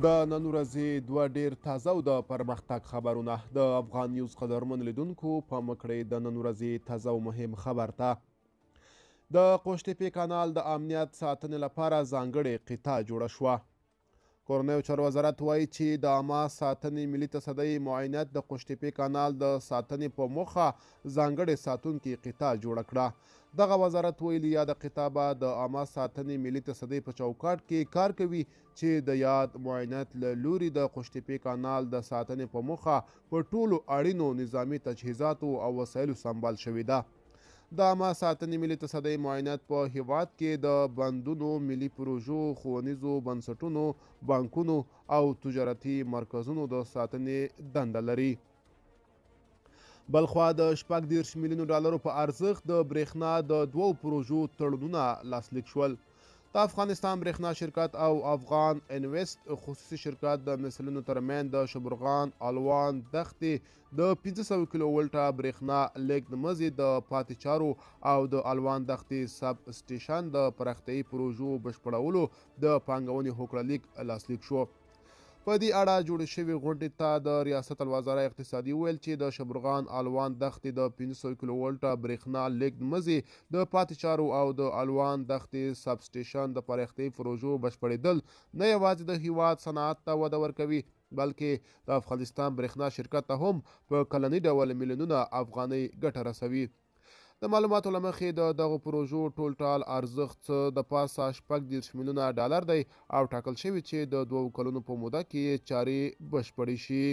د نن ورځې دوه ډیر تازه او د پرمختګ خبرونه د افغان نیوز قدرمن لیدونکو په مکړې د نن ورځې تازه او مهم خبر ته د قوشتېپې کانال د امنیت ساتنې لپاره ځانګړې قطعه جوړه شوه. کورنیو چارو وزارت وایي چې د عامه ساتنې ملي تصدۍ معاینت د قوشتېپې کانال د ساتنې په موخه ځانګړې ساتونکې قطعه جوړه کړه. دغه وزارت ویلي یاده قطعه به د عامه ساتنې ملي تصدۍ په چوکاټ کې کار کوي چې د یاد معاینت له لوري د قوشتېپې کانال د ساتنې په موخه په ټولو اړینو نظامي تجهیزاتو او وسایلو سمبال شوې ده. د عامه ساتنې ملي تصدۍ معاینت په هیواد کې د بندونو، ملي پروژو، ښوونیزو بنسټونو، بانکونو او تجارتي مرکزونو د ساتنې دنده لري. بلخوا د 40 میلیونو ډالرو په ارزښت د برېښنا د دوو پروژو تړونونه لاسلیک شول. د افغانستان برېښنا شرکت او افغان انویسټ خصوصي شرکت د مثلونو ترمنځ د شبرغان الوان دښتې د 500 کیلو ولټه برېښنا لیږد مزي د پاتې چارو او د الوان دښتې سب سټیشن د پراختیایي پروژو بشپړولو د پانګونې هوکړه لیک لاسلیک شو. په دې اړه جوړې شوې غونډې ته د ریاست الوزرا اقتصادي ویل چې د شبرغان الوان دښتې د 500 کیلو ولټه برېښنا لیږد مزي د پاتې چارو او د الوان دښتې سب سټیشن د پراختیایي پروژو بشپړېدل نه یوازې د هیواد صنعت ته وده ورکوي بلکې د افغانستان برېښنا شرکت ته هم په کلني ډول میلیونونه افغانۍ ګټه رسوي. د معلوماتو له مخې د دغو پروژو ټول ارزښت څه د پاسه 40 میلیونه ډالر دی او ټاکل شوي چې د 2 کلونو په موده کې چارې بشپړې شي.